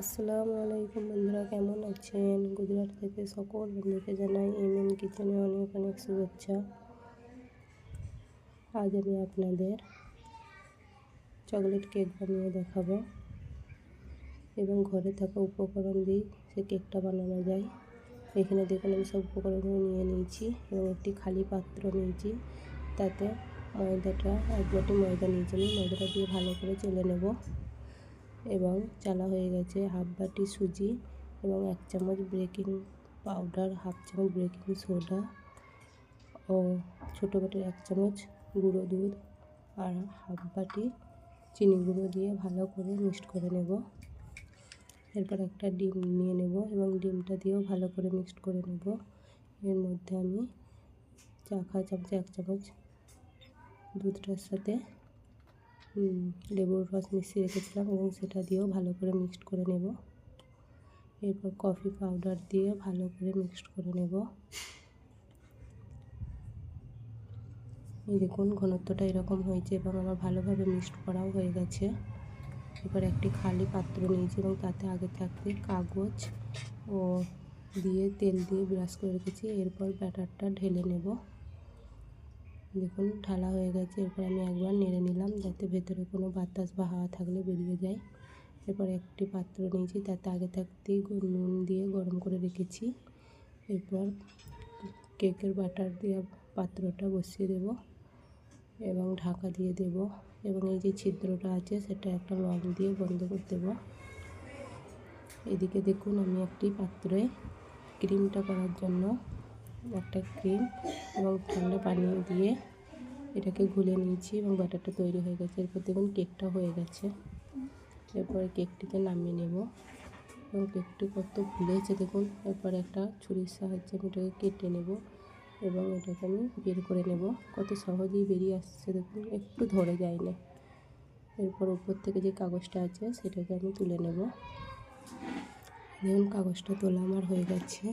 আসসালামু আলাইকুম বন্ধুরা, কেমন আছেন? গুজরাট থেকে সকল বন্ধুকে জানাই এমএন কিচেনে অনেক অনেক শুভেচ্ছা। আজ আমি আপনাদের চকলেট কেক বানিয়ে দেখাবো এবং ঘরে থাকা উপকরণ দিয়ে সে কেকটা বানানো যায়। এখানে দেখুন আমি সব উপকরণগুলো নিয়ে নিয়েছি এবং একটি খালি পাত্র নিয়েছি। তাতে ময়দাটা 1 বাটি ময়দা নিয়েছি। আমি ময়দাটা দিয়ে ভালো করে চেলে নেব এবং চালা হয়ে গেছে 1/2 বাটি সুজি এবং 1 চামচ বেকিং পাউডার, 1/2 চামচ বেকিং সোডা ও ছোটো বাটির 1 চামচ গুঁড়ো দুধ আর 1/2 বাটি চিনি গুঁড়ো দিয়ে ভালো করে মিক্সড করে নেব। এরপর একটা ডিম নিয়ে নেব এবং ডিমটা দিয়েও ভালো করে মিক্সড করে নেব। এর মধ্যে আমি চা চামচে 1 চামচ দুধটার সাথে লেবুর রস মিশিয়ে রেখেছিলাম এবং সেটা দিয়েও ভালো করে মিক্সড করে নেব। এরপর কফি পাউডার দিয়ে ভালো করে মিক্সড করে নেব। এই দেখুন ঘনত্বটা এরকম হয়েছে এবং আমার ভালোভাবে মিক্সড করাও হয়ে গেছে। এবার একটি খালি পাত্র নিয়েছি এবং তাতে আগে থাকতে কাগজ ও দিয়ে তেল দিয়ে ব্রাশ করে রেখেছি। এরপর ব্যাটারটা ঢেলে নেব। দেখুন ঢালা হয়ে গেছে। এরপর আমি একবার নেড়ে নিলাম যাতে ভেতরে কোনো বাতাস বা হাওয়া থাকলে বেরিয়ে যায়। এরপর একটি পাত্র নিয়েছি, তাতে আগে থাকতেই নুন দিয়ে গরম করে রেখেছি। এরপর কেকের বাটার দিয়ে পাত্রটা বসিয়ে দেব এবং ঢাকা দিয়ে দেব এবং এই যে ছিদ্রটা আছে সেটা একটা রং দিয়ে বন্ধ করে দেব। এদিকে দেখুন আমি একটি পাত্রে ক্রিমটা করার জন্য একটা ক্রিম এবং ঠান্ডা পানি দিয়ে এটাকে ঘুলে নিয়েছি এবং ব্যাটারটা তৈরি হয়ে গেছে। এরপর দেখুন কেকটা হয়ে গেছে। এরপরে কেকটিকে নামিয়ে নেব এবং কেকটি কত ফুলেছে দেখুন। এরপর একটা ছুরির সাহায্যে আমি এটাকে কেটে নেব এবং এটাকে আমি বের করে নেব। কত সহজেই বেরিয়ে আসছে দেখুন, একটু ধরে যায় না। এরপর উপর থেকে যে কাগজটা আছে সেটাকে আমি তুলে নেব। দেখুন কাগজটা তোলা আমার হয়ে গেছে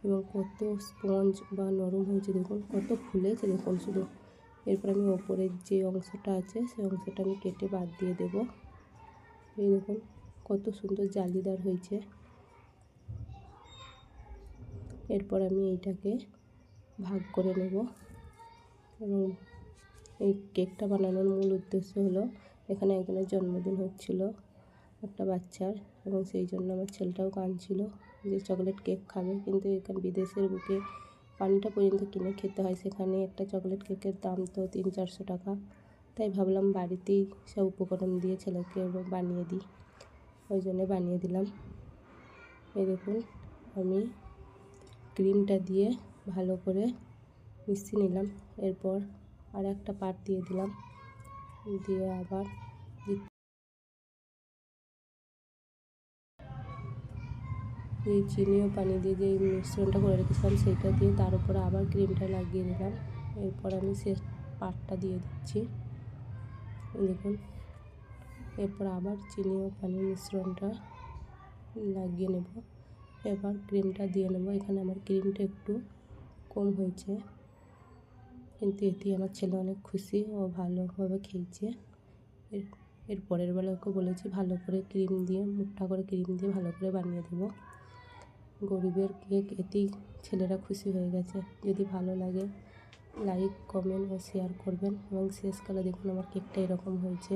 এবং কত স্পঞ্জ বা নরম হয়েছে দেখুন, কত ফুলেছে দেখুন শুধু। এরপর আমি ওপরের যে অংশটা আছে সেই অংশটা আমি কেটে বাদ দিয়ে দেব। এই দেখুন কত সুন্দর জালিদার হয়েছে। এরপর আমি এইটাকে ভাগ করে নেব এবং এই কেকটা বানানোর মূল উদ্দেশ্য হলো এখানে একজনের জন্মদিন হচ্ছিল একটা বাচ্চার, এবং সেই জন্য আমার ছেলেটাও কাঁদছিল যে চকলেট কেক খাবে, কিন্তু এখানে বিদেশের বুকে পানিটা পর্যন্ত কিনে খেতে হয়। সেখানে একটা চকলেট কেকের দাম তো 300-400 টাকা। তাই ভাবলাম বাড়িতেই সব উপকরণ দিয়ে ছেলেকে বানিয়ে দিই, ওই জন্যে বানিয়ে দিলাম। এই দেখুন আমি ক্রিমটা দিয়ে ভালো করে মিশিয়ে নিলাম। এরপর আর একটা পাট দিয়ে দিলাম, দিয়ে আবার এই চিনি ও পানি দিয়ে যে মিশ্রণটা করে রেখেছিলাম সেইটা দিয়ে তার উপরে আবার ক্রিমটা লাগিয়ে দিলাম। এরপর আমি শেষ পাটটা দিয়ে দিচ্ছি দেখুন। এরপর আবার চিনি ও পানির মিশ্রণটা লাগিয়ে নেব। এবার ক্রিমটা দিয়ে নেব। এখানে আমার ক্রিমটা একটু কম হয়েছে, কিন্তু এতে আমার ছেলে অনেক খুশি ও ভালোভাবে খেয়েছে। এর পরের বেলা ওকে বলেছি ভালো করে ক্রিম দিয়ে, মুঠটা করে ক্রিম দিয়ে ভালো করে বানিয়ে দেবো। গরিবের কেক, এতেই ছেলেরা খুশি হয়ে গেছে। যদি ভালো লাগে লাইক, কমেন্ট ও শেয়ার করবেন এবং শেষকালে দেখুন আমার কেকটা এরকম হয়েছে।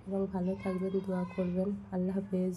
এবং ভালো থাকবেন, দোয়া করবেন। আল্লাহ হাফেজ।